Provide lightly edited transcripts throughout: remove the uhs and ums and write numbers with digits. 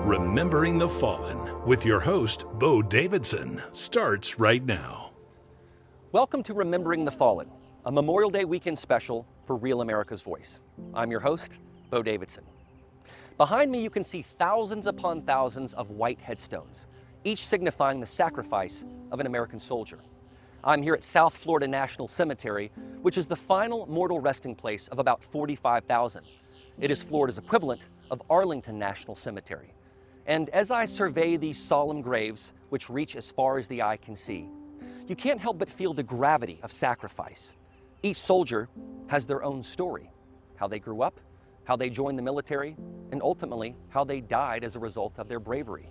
Remembering the Fallen with your host, Beau Davidson, starts right now. Welcome to Remembering the Fallen, a Memorial Day weekend special for Real America's Voice. I'm your host, Beau Davidson. Behind me you can see thousands upon thousands of white headstones, each signifying the sacrifice of an American soldier. I'm here at South Florida National Cemetery, which is the final mortal resting place of about 45,000. It is Florida's equivalent of Arlington National Cemetery. And as I survey these solemn graves, which reach as far as the eye can see, you can't help but feel the gravity of sacrifice. Each soldier has their own story, how they grew up, how they joined the military, and ultimately how they died as a result of their bravery.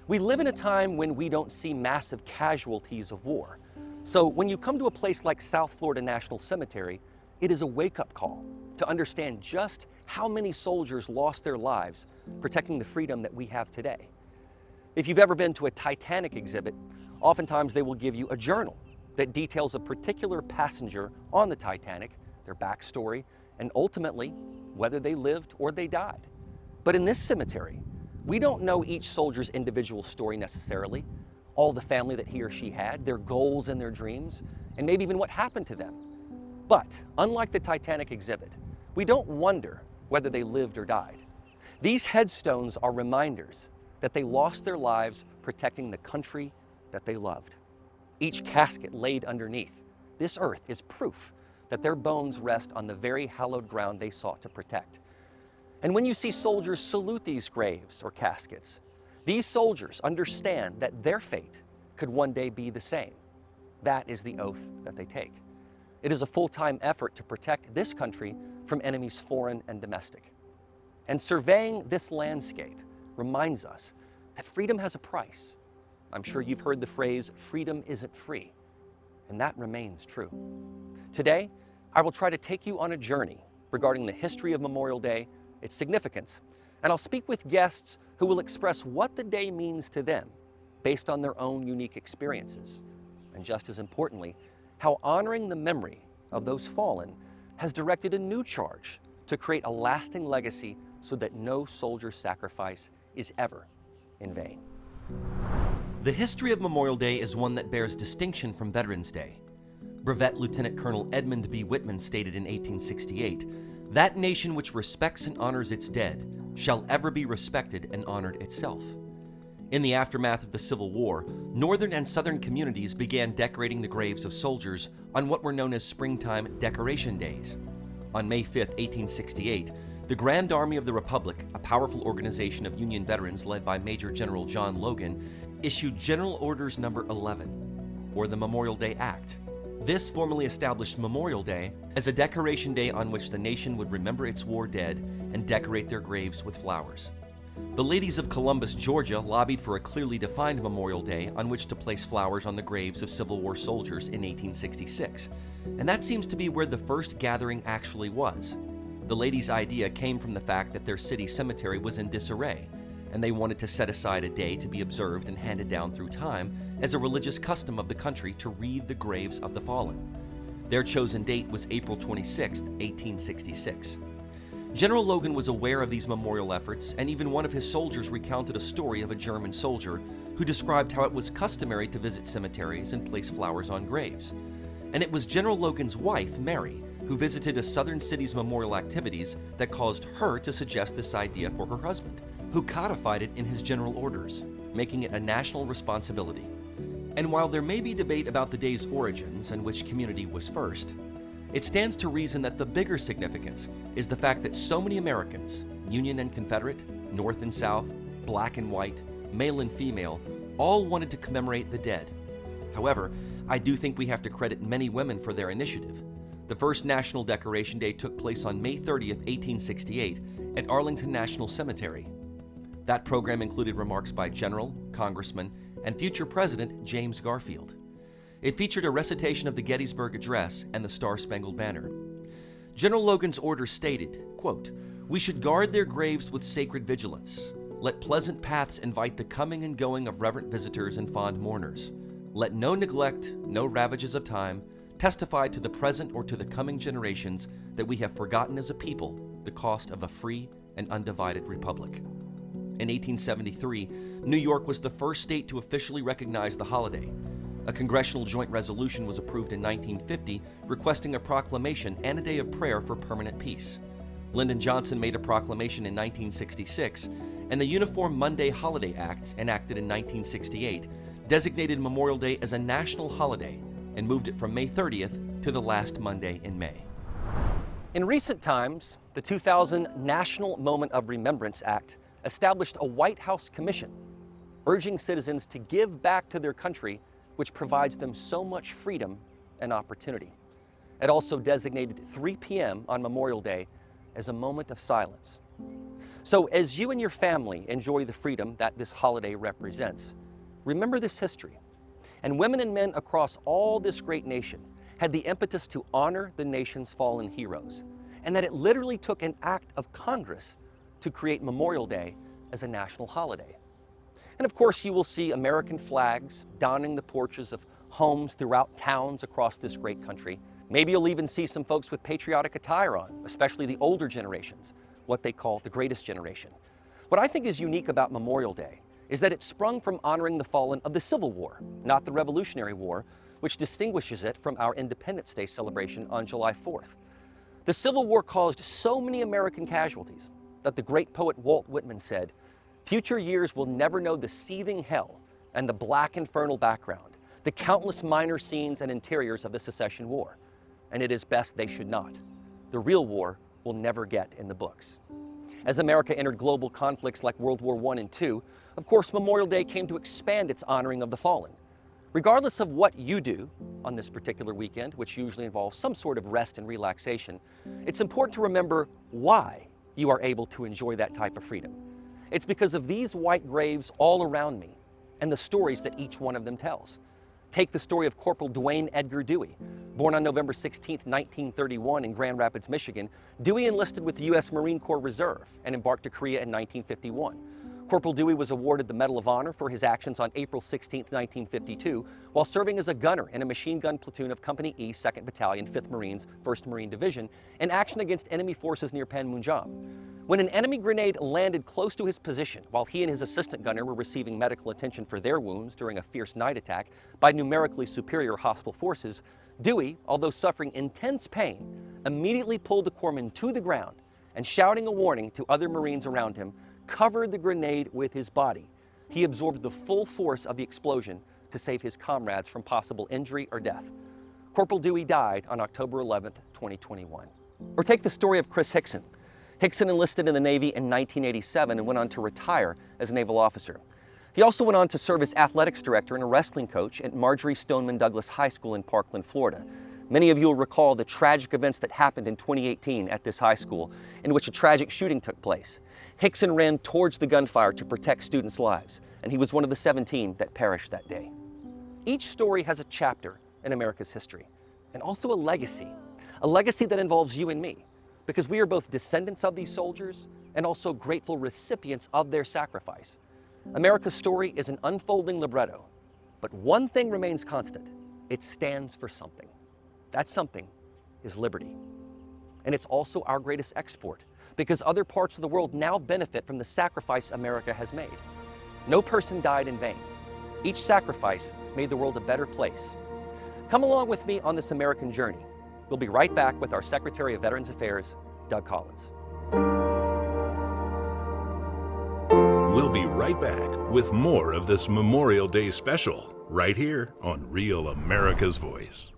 We live in a time when we don't see massive casualties of war. So when you come to a place like South Florida National Cemetery, it is a wake-up call to understand just how many soldiers lost their lives protecting the freedom that we have today. If you've ever been to a Titanic exhibit, oftentimes they will give you a journal that details a particular passenger on the Titanic, their backstory, and ultimately whether they lived or they died. But in this cemetery, we don't know each soldier's individual story necessarily, all the family that he or she had, their goals and their dreams, and maybe even what happened to them. But unlike the Titanic exhibit, we don't wonder whether they lived or died. These headstones are reminders that they lost their lives protecting the country that they loved. Each casket laid underneath this earth is proof that their bones rest on the very hallowed ground they sought to protect. And when you see soldiers salute these graves or caskets, these soldiers understand that their fate could one day be the same. That is the oath that they take. It is a full-time effort to protect this country from enemies foreign and domestic. And surveying this landscape reminds us that freedom has a price. I'm sure you've heard the phrase, freedom isn't free, and that remains true. Today, I will try to take you on a journey regarding the history of Memorial Day, its significance, and I'll speak with guests who will express what the day means to them based on their own unique experiences. And just as importantly, how honoring the memory of those fallen has directed a new charge to create a lasting legacy so that no soldier's sacrifice is ever in vain. The history of Memorial Day is one that bears distinction from Veterans Day. Brevet Lieutenant Colonel Edmund B. Whitman stated in 1868, "That nation which respects and honors its dead shall ever be respected and honored itself." In the aftermath of the Civil War, northern and southern communities began decorating the graves of soldiers on what were known as springtime decoration days. On May 5, 1868, the Grand Army of the Republic, a powerful organization of Union veterans led by Major General John Logan, issued General Orders No. 11, or the Memorial Day Act. This formally established Memorial Day as a decoration day on which the nation would remember its war dead and decorate their graves with flowers. The ladies of Columbus, Georgia, lobbied for a clearly defined Memorial Day on which to place flowers on the graves of Civil War soldiers in 1866, and that seems to be where the first gathering actually was. The ladies' idea came from the fact that their city cemetery was in disarray, and they wanted to set aside a day to be observed and handed down through time as a religious custom of the country to wreathe the graves of the fallen. Their chosen date was April 26, 1866. General Logan was aware of these memorial efforts, and even one of his soldiers recounted a story of a German soldier who described how it was customary to visit cemeteries and place flowers on graves. And it was General Logan's wife, Mary, who visited a southern city's memorial activities that caused her to suggest this idea for her husband, who codified it in his general orders, making it a national responsibility. And while there may be debate about the day's origins and which community was first, it stands to reason that the bigger significance is the fact that so many Americans, Union and Confederate, North and South, black and white, male and female, all wanted to commemorate the dead. However, I do think we have to credit many women for their initiative. The first National Decoration Day took place on May 30th, 1868 at Arlington National Cemetery. That program included remarks by General, Congressman, and future President James Garfield. It featured a recitation of the Gettysburg Address and the Star-Spangled Banner. General Logan's orders stated, quote, "We should guard their graves with sacred vigilance. Let pleasant paths invite the coming and going of reverent visitors and fond mourners. Let no neglect, no ravages of time, testify to the present or to the coming generations that we have forgotten as a people the cost of a free and undivided republic." In 1873, New York was the first state to officially recognize the holiday. A congressional joint resolution was approved in 1950 requesting a proclamation and a day of prayer for permanent peace. Lyndon Johnson made a proclamation in 1966, and the Uniform Monday Holiday Act, enacted in 1968, designated Memorial Day as a national holiday and moved it from May 30th to the last Monday in May. In recent times, the 2000 National Moment of Remembrance Act established a White House commission urging citizens to give back to their country, which provides them so much freedom and opportunity. It also designated 3 p.m. on Memorial Day as a moment of silence. So as you and your family enjoy the freedom that this holiday represents, remember this history. And women and men across all this great nation had the impetus to honor the nation's fallen heroes, and that it literally took an act of Congress to create Memorial Day as a national holiday. And of course, you will see American flags donning the porches of homes throughout towns across this great country. Maybe you'll even see some folks with patriotic attire on, especially the older generations, what they call the greatest generation. What I think is unique about Memorial Day is that it sprung from honoring the fallen of the Civil War, not the Revolutionary War, which distinguishes it from our Independence Day celebration on July 4th. The Civil War caused so many American casualties that the great poet Walt Whitman said, "Future years will never know the seething hell and the black infernal background, the countless minor scenes and interiors of the Secession War, and it is best they should not. The real war will never get in the books." As America entered global conflicts like World War I and II, of course, Memorial Day came to expand its honoring of the fallen. Regardless of what you do on this particular weekend, which usually involves some sort of rest and relaxation, it's important to remember why you are able to enjoy that type of freedom. It's because of these white graves all around me and the stories that each one of them tells. Take the story of Corporal Dwayne Edgar Dewey. Born on November 16, 1931 in Grand Rapids, Michigan, Dewey enlisted with the U.S. Marine Corps Reserve and embarked to Korea in 1951. Corporal Dewey was awarded the Medal of Honor for his actions on April 16, 1952, while serving as a gunner in a machine gun platoon of Company E, 2nd Battalion, 5th Marines, 1st Marine Division, in action against enemy forces near Panmunjom. When an enemy grenade landed close to his position while he and his assistant gunner were receiving medical attention for their wounds during a fierce night attack by numerically superior hostile forces, Dewey, although suffering intense pain, immediately pulled the corpsman to the ground and, shouting a warning to other Marines around him, covered the grenade with his body. He absorbed the full force of the explosion to save his comrades from possible injury or death. Corporal Dewey died on October 11, 2021. Or take the story of Chris Hickson. Hickson enlisted in the Navy in 1987 and went on to retire as a naval officer. He also went on to serve as athletics director and a wrestling coach at Marjorie Stoneman Douglas High School in Parkland, Florida. Many of you will recall the tragic events that happened in 2018 at this high school, in which a tragic shooting took place. Hickson ran towards the gunfire to protect students' lives, and he was one of the 17 that perished that day. Each story has a chapter in America's history, and also a legacy that involves you and me, because we are both descendants of these soldiers and also grateful recipients of their sacrifice. America's story is an unfolding libretto, but one thing remains constant: it stands for something. That something is liberty. And it's also our greatest export, because other parts of the world now benefit from the sacrifice America has made. No person died in vain. Each sacrifice made the world a better place. Come along with me on this American journey. We'll be right back with our Secretary of Veterans Affairs, Doug Collins. We'll be right back with more of this Memorial Day special, right here on Real America's Voice.